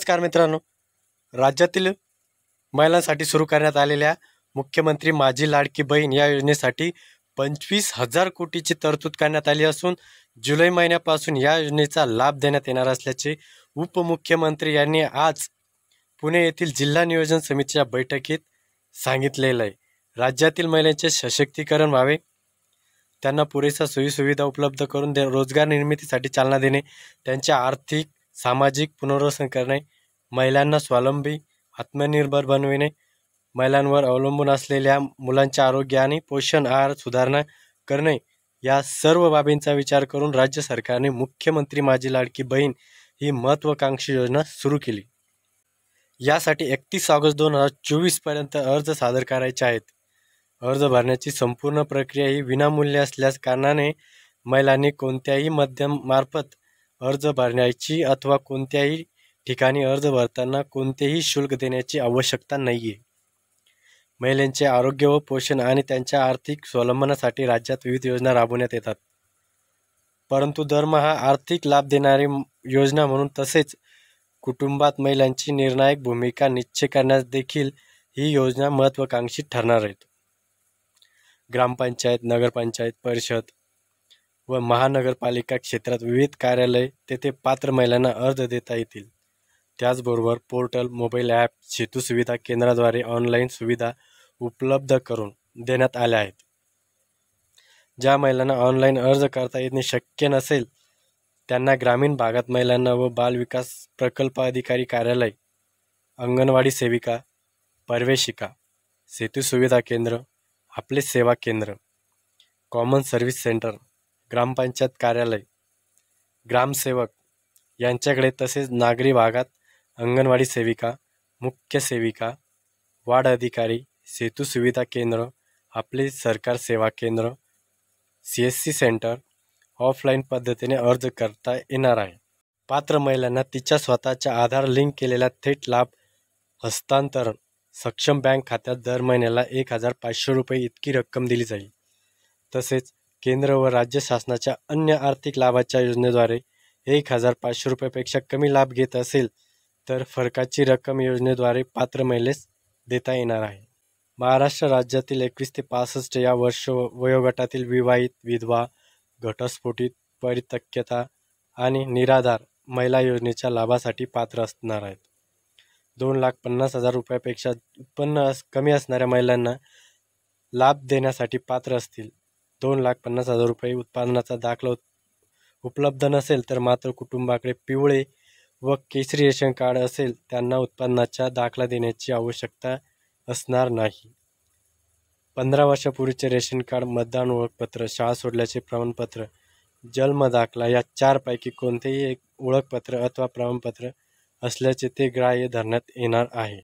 नमस्कार मित्रांनो, राज्यातील महिलांसाठी सुरू करण्यात आलेल्या मुख्यमंत्री माझी लाडकी बहीण या योजनेसाठी 25,000 कोटीची तरतूद करण्यात आली असून जुलै महिन्यापासून या योजनेचा लाभ देण्यात येणार असल्याचे उपमुख्यमंत्री यांनी आज पुणे येथील जिल्हा नियोजन समितीच्या बैठकीत सांगितलेलं आहे। राज्यातील महिलांचे सशक्तीकरण व्हावे, त्यांना पुरेसा सोयीसुविधा उपलब्ध करून रोजगार निर्मितीसाठी चालना देणे, त्यांच्या आर्थिक सामाजिक पुनर्वसन करणे, महिलांना स्वावलंबी आत्मनिर्भर बनविणे, महिलांवर अवलंबून असलेल्या मुलांच्या आरोग्य आणि पोषण आहार सुधारणा करणे, या सर्व बाबींचा विचार करून राज्य सरकारने मुख्यमंत्री माझी लाडकी बहीण ही महत्त्वाकांक्षी योजना सुरू केली। यासाठी 31 ऑगस्ट 2024 पर्यंत अर्ज सादर करायचे आहेत। अर्ज भरण्याची संपूर्ण प्रक्रिया ही विनामूल्य असल्यास कारणाने महिलांनी कोणत्याही माध्यमामार्फत अर्ज भरण्याची अथवा कोणत्याही ठिकाणी अर्ज भरताना कोणतेही शुल्क देण्याची आवश्यकता नाहीये। महिलांचे आरोग्य व पोषण आणि त्यांच्या आर्थिक स्वावलंबनासाठी राज्यात विविध योजना राबवण्यात येतात, परंतु दरमहा आर्थिक लाभ देणारी योजना म्हणून तसेच कुटुंबात महिलांची निर्णायक भूमिका निश्चित करण्यास देखील ही योजना महत्त्वाकांक्षी ठरणार आहे। ग्रामपंचायत, नगरपंचायत, परिषद व महानगरपालिका क्षेत्रात विविध कार्यालय तेथे पात्र महिलांना अर्ज देता येतील। त्याचबरोबर पोर्टल, मोबाईल ॲप, सेतू सुविधा केंद्राद्वारे ऑनलाईन सुविधा उपलब्ध करून देण्यात आल्या आहेत। ज्या महिलांना ऑनलाईन अर्ज करता येणे शक्य नसेल त्यांना ग्रामीण भागात महिलांना व बाल विकास प्रकल्प अधिकारी कार्यालय, अंगणवाडी सेविका, पर्यवेक्षिका, सेतू सुविधा केंद्र, आपले सेवा केंद्र, कॉमन सर्व्हिस सेंटर, ग्रामपंचायत कार्यालय, ग्रामसेवक यांच्याकडे तसेच नागरी भागात अंगणवाडी सेविका, मुख्य सेविका, वार्ड अधिकारी, सेतू सुविधा केंद्र, आपले सरकार सेवा केंद्र, CSC सेंटर ऑफलाईन पद्धतीने अर्ज करता येणार आहे। पात्र महिलांना तिच्या स्वतःच्या आधार लिंक केलेल्या थेट लाभ हस्तांतरण सक्षम बँक खात्यात दर महिन्याला 1,500 रुपये इतकी रक्कम दिली जाईल। तसेच केंद्र व राज्य शासनाच्या अन्य आर्थिक लाभाच्या योजनेद्वारे 1,500 रुपयापेक्षा कमी लाभ घेत असेल तर फरकाची रक्कम योजनेद्वारे पात्र महिलेस देता येणार आहे। महाराष्ट्र राज्यातील 21 ते 65 या वर्ष वयोगटातील विवाहित, विधवा, घटस्फोटित, परित्यक्ता आणि निराधार महिला योजनेच्या लाभासाठी पात्र असणार आहेत। 2,50,000 रुपयापेक्षा उत्पन्न कमी असणाऱ्या महिलांना लाभ देण्यासाठी पात्र असतील। 2,50,000 रुपये उत्पन्नाचा दाखला उपलब्ध नसेल तर मात्र कुटुंबाकडे पिवळे व केसरी रेशन कार्ड असेल त्यांना उत्पन्नाचा दाखला देण्याची आवश्यकता असणार नाही। 15 वर्षापूर्वीचे रेशन कार्ड, मतदान ओळखपत्र, शाळा सोडल्याचे प्रमाणपत्र, जन्म दाखला या 4 पैकी कोणतेही एक ओळखपत्र अथवा प्रमाणपत्र असल्याचे ते ग्राह्य धरण्यात येणार आहे।